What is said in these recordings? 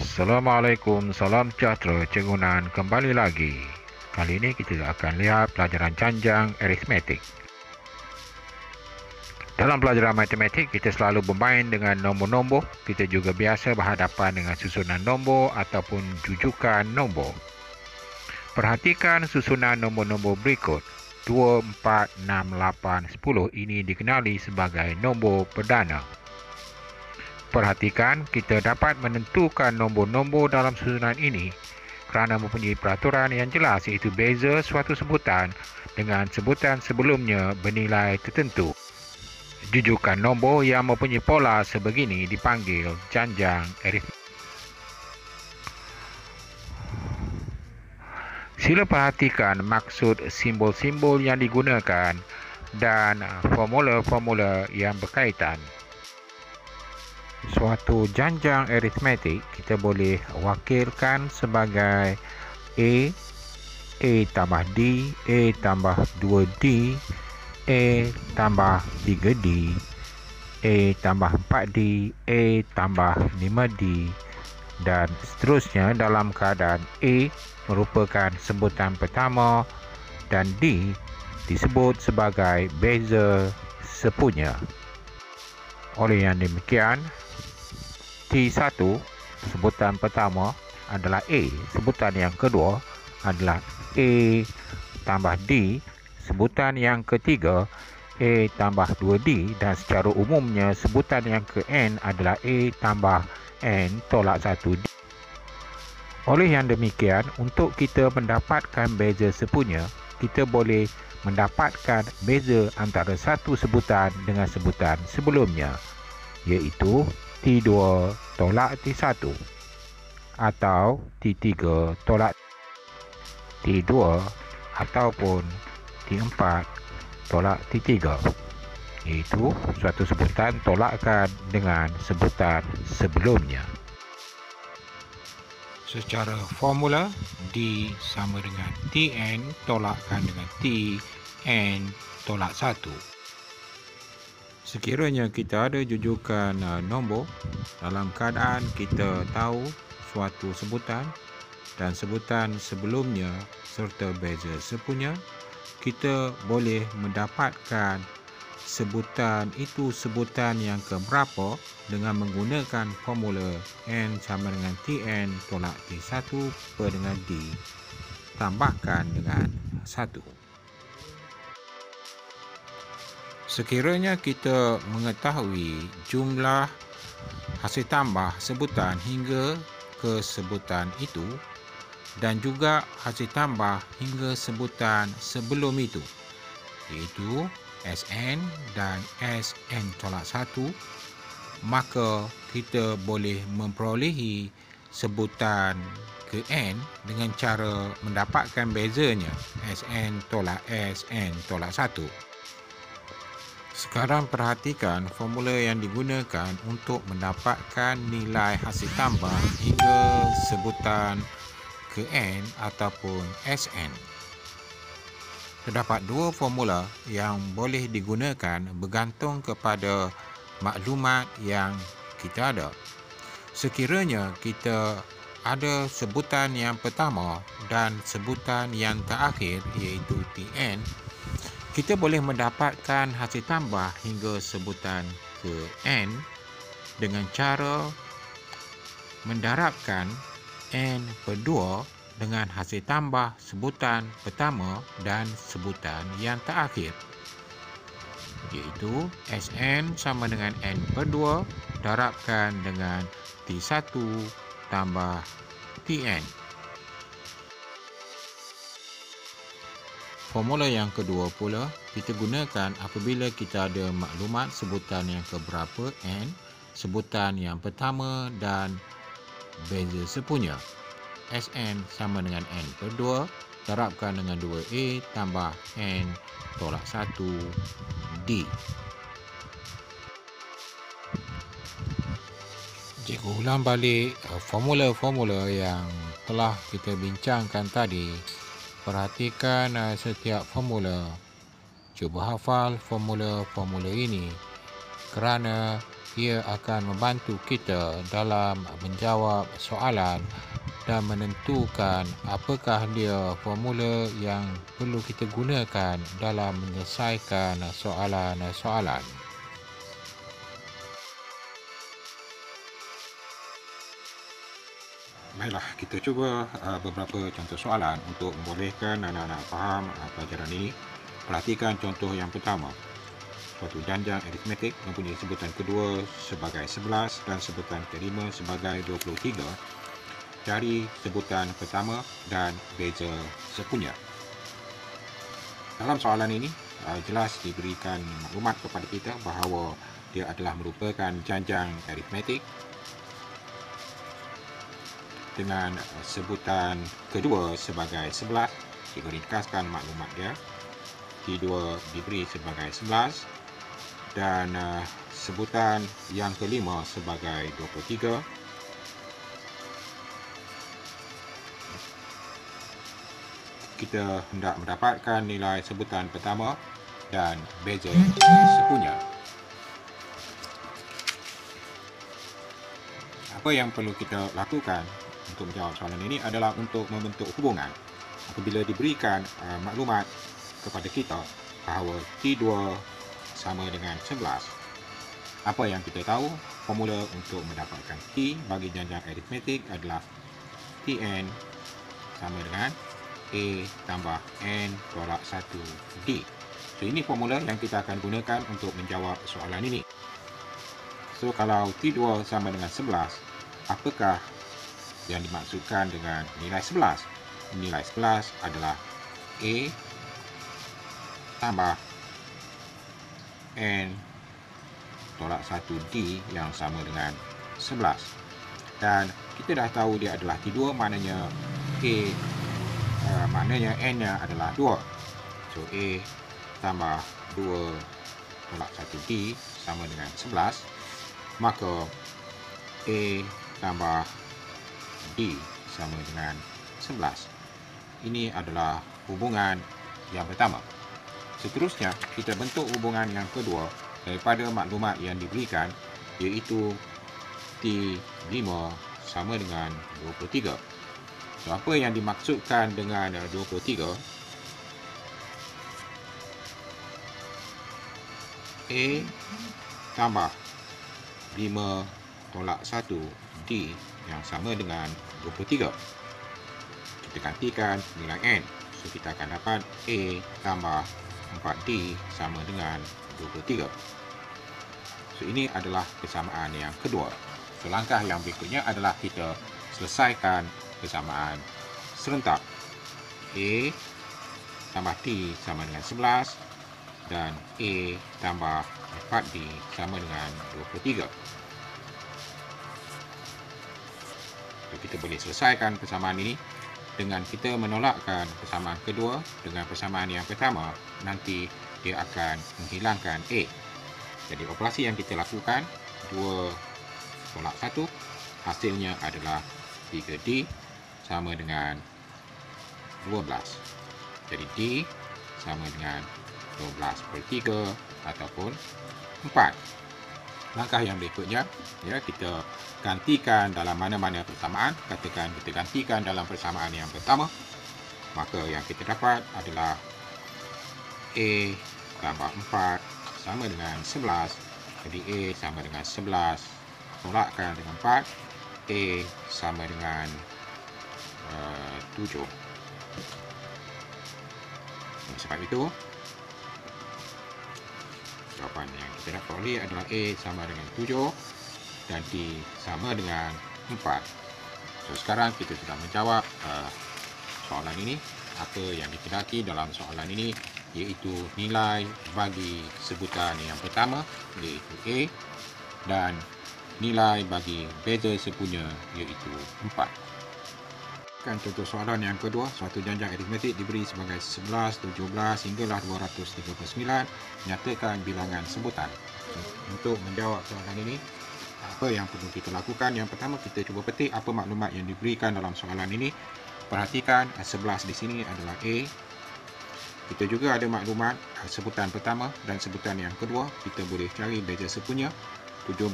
Assalamualaikum, salam sejahtera, cengunan kembali lagi. Kali ini kita akan lihat pelajaran canjang aritmetik. Dalam pelajaran matematik, kita selalu bermain dengan nombor-nombor. Kita juga biasa berhadapan dengan susunan nombor ataupun jujukan nombor. Perhatikan susunan nombor-nombor berikut. 2, 4, 6, 8, 10 ini dikenali sebagai nombor perdana. Perhatikan, kita dapat menentukan nombor-nombor dalam susunan ini kerana mempunyai peraturan yang jelas, iaitu beza suatu sebutan dengan sebutan sebelumnya bernilai tertentu. Jujukan nombor yang mempunyai pola sebegini dipanggil canjang aritmetik. Sila perhatikan maksud simbol-simbol yang digunakan dan formula-formula yang berkaitan. Suatu janjang aritmetik kita boleh wakilkan sebagai A tambah D, A tambah 2D, A tambah 3D, A tambah 4D, A tambah 5D, dan seterusnya dalam keadaan A merupakan sebutan pertama dan D disebut sebagai beza sepunya. Oleh yang demikian, T1 sebutan pertama adalah A, sebutan yang kedua adalah A tambah D, sebutan yang ketiga A tambah 2D, dan secara umumnya sebutan yang ke N adalah A tambah N tolak 1D. Oleh yang demikian, untuk kita mendapatkan beza sepunya, kita boleh mendapatkan beza antara satu sebutan dengan sebutan sebelumnya, iaitu T2 tolak T1 atau T3 tolak T2 ataupun T4 tolak T3, iaitu suatu sebutan tolakkan dengan sebutan sebelumnya. Secara formula, D sama dengan Tn tolakkan dengan Tn tolak 1. Sekiranya kita ada jujukan nombor, dalam keadaan kita tahu suatu sebutan dan sebutan sebelumnya serta beza sepunya, kita boleh mendapatkan sebutan itu sebutan yang keberapa dengan menggunakan formula N sama dengan Tn tolak T1 per dengan D tambahkan dengan 1. Sekiranya kita mengetahui jumlah hasil tambah sebutan hingga ke sebutan itu dan juga hasil tambah hingga sebutan sebelum itu, iaitu Sn dan Sn tolak 1, maka kita boleh memperolehi sebutan ke N dengan cara mendapatkan bezanya Sn tolak Sn tolak 1. Sekarang perhatikan formula yang digunakan untuk mendapatkan nilai hasil tambah hingga sebutan ke N ataupun Sn. Terdapat dua formula yang boleh digunakan bergantung kepada maklumat yang kita ada. Sekiranya kita ada sebutan yang pertama dan sebutan yang terakhir, iaitu Tn, kita boleh mendapatkan hasil tambah hingga sebutan ke N dengan cara mendarabkan N per 2 dengan hasil tambah sebutan pertama dan sebutan yang terakhir, iaitu Sn sama dengan N per 2 darabkan dengan T1 tambah Tn. Formula yang kedua pula kita gunakan apabila kita ada maklumat sebutan yang keberapa N, sebutan yang pertama dan beza sepunya. Sn sama dengan N per 2 darabkan dengan 2A tambah N tolak 1D. Jika ulang balik formula-formula yang telah kita bincangkan tadi, perhatikan setiap formula. Cuba hafal formula-formula ini kerana ia akan membantu kita dalam menjawab soalan dan menentukan apakah dia formula yang perlu kita gunakan dalam menyelesaikan soalan-soalan. Baiklah, kita cuba beberapa contoh soalan untuk membolehkan anak-anak faham pelajaran ini. Perhatikan contoh yang pertama. Suatu janjang aritmetik mempunyai sebutan kedua sebagai 11 dan sebutan kelima sebagai 23. Cari sebutan pertama dan beza sepunya. Dalam soalan ini, jelas diberikan maklumat kepada kita bahawa dia adalah merupakan janjang aritmetik dengan sebutan kedua sebagai 11. Jika ringkaskan maklumat dia, T2 diberi sebagai 11 dan sebutan yang kelima sebagai 23. Kita hendak mendapatkan nilai sebutan pertama dan beza sepunya. Apa yang perlu kita lakukan untuk menjawab soalan ini adalah untuk membentuk hubungan. Apabila diberikan maklumat kepada kita bahawa T2 sama dengan 11, apa yang kita tahu? Formula untuk mendapatkan T bagi janjang aritmetik adalah Tn sama dengan A tambah N tolak 1D. So, ini formula yang kita akan gunakan untuk menjawab soalan ini. So, kalau T2 sama dengan 11, apakah yang dimaksudkan dengan nilai 11? Nilai 11 adalah A tambah N tolak 1D yang sama dengan 11. Dan kita dah tahu dia adalah T2, maknanya maknanya N-nya adalah 2. So, A tambah 2 tolak 1D sama dengan 11. Maka A tambah D sama dengan 11. Ini adalah hubungan yang pertama. Seterusnya, kita bentuk hubungan yang kedua daripada maklumat yang diberikan, iaitu T5 sama dengan 23. So, apa yang dimaksudkan dengan 23? A tambah 5 tolak 1 D yang sama dengan 23. Kita gantikan nilai N. So, kita akan dapat A tambah 4D sama dengan 23. So, ini adalah persamaan yang kedua. So, langkah yang berikutnya adalah kita selesaikan persamaan serentak. A tambah D sama dengan 11 dan A tambah 4D sama dengan 23. So, kita boleh selesaikan persamaan ini dengan kita menolakkan persamaan kedua dengan persamaan yang pertama. Nanti dia akan menghilangkan A. Jadi operasi yang kita lakukan 2 tolak 1, hasilnya adalah 3D sama dengan 12. Jadi D sama dengan 12/3 ataupun 4. Langkah yang berikutnya, kita gantikan dalam mana-mana persamaan. Katakan kita gantikan dalam persamaan yang pertama, maka yang kita dapat adalah A tambah 4 sama dengan 11. Jadi A sama dengan 11 tolakkan dengan 4, A sama dengan 7. Sebab itu, jawapan yang kita dapat oleh adalah A sama dengan 7 dan D sama dengan 4. So, sekarang kita sudah menjawab soalan ini. Apa yang dikendaki dalam soalan ini iaitu nilai bagi sebutan yang pertama, iaitu A, dan nilai bagi beza sepunya, iaitu 4. Contoh soalan yang kedua, suatu janjang aritmetik diberi sebagai 11, 17 hinggalah 239. Nyatakan bilangan sebutan. Untuk menjawab soalan ini, apa yang perlu kita lakukan? Yang pertama, kita cuba petik apa maklumat yang diberikan dalam soalan ini. Perhatikan 11 di sini adalah A. Kita juga ada maklumat sebutan pertama dan sebutan yang kedua. Kita boleh cari beza sepunya. 17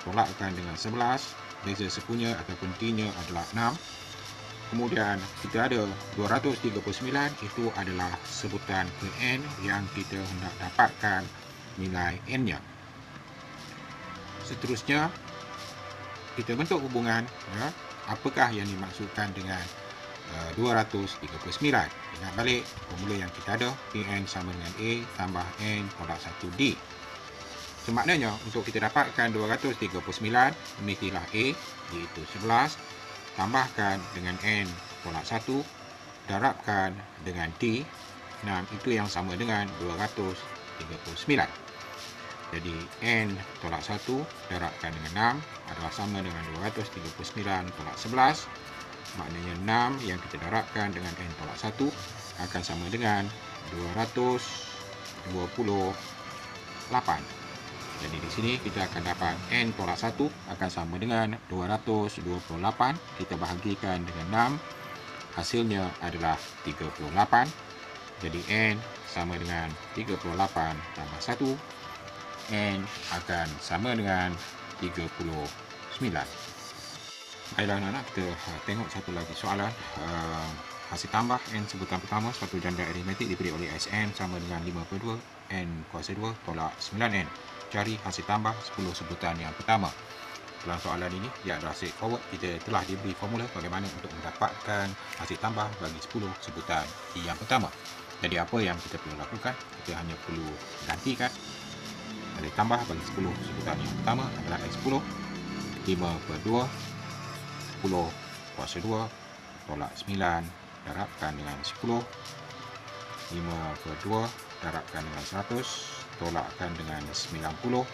tolakkan dengan 11, beza sepunya ataupun T-nya adalah 6. Kemudian kita ada 239, itu adalah sebutan ke N yang kita hendak dapatkan nilai N-nya. Seterusnya, kita bentuk hubungan, ya, apakah yang dimaksudkan dengan 239. Ingat balik formula yang kita ada, Pn sama dengan A tambah N tolak 1D. Semaknanya untuk kita dapatkan 239, mestilah A iaitu 11 tambahkan dengan N tolak 1 darabkan dengan T 6, itu yang sama dengan 239. Jadi N tolak 1 darabkan dengan 6 adalah sama dengan 239 tolak 11. Maknanya 6 yang kita darabkan dengan N tolak 1 akan sama dengan 228. Jadi di sini kita akan dapat N tolak 1 akan sama dengan 228. Kita bahagikan dengan 6. Hasilnya adalah 38. Jadi N sama dengan 38 tambah 1. N akan sama dengan 39. Baiklah anak-anak, kita tengok satu lagi soalan. Hasil tambah N sebutan pertama suatu janda aritmetik diberi oleh Sn sama dengan 5/2 N kuasa 2 tolak 9N. Cari hasil tambah 10 sebutan yang pertama. Dalam soalan ini, dia adalah straightforward. Kita telah diberi formula bagaimana untuk mendapatkan hasil tambah bagi 10 sebutan yang pertama. Jadi apa yang kita perlu lakukan? Kita hanya perlu gantikan hasil tambah bagi 10 sebutan yang pertama adalah X10 5/2 10 kuasa 2 tolak 9 darabkan dengan 10, 5/2 darabkan dengan 100 tolakkan dengan 90.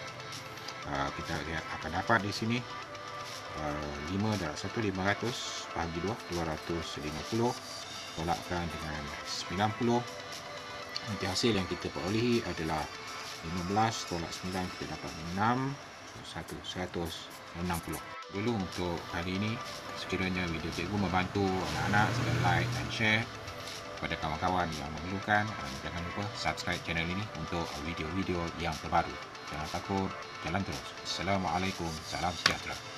Kita lihat akan dapat di sini 5 darab 1 500 bagi 2 250 tolakkan dengan 90. Nanti hasil yang kita perolehi adalah 15 tolak 9, kita dapat 6 160. Dulu untuk hari ini, sekiranya video cikgu membantu anak-anak, sila like dan share kepada kawan-kawan yang memerlukan. Jangan lupa subscribe channel ini untuk video-video yang terbaru. Jangan takut, jalan terus. Assalamualaikum, salam sejahtera.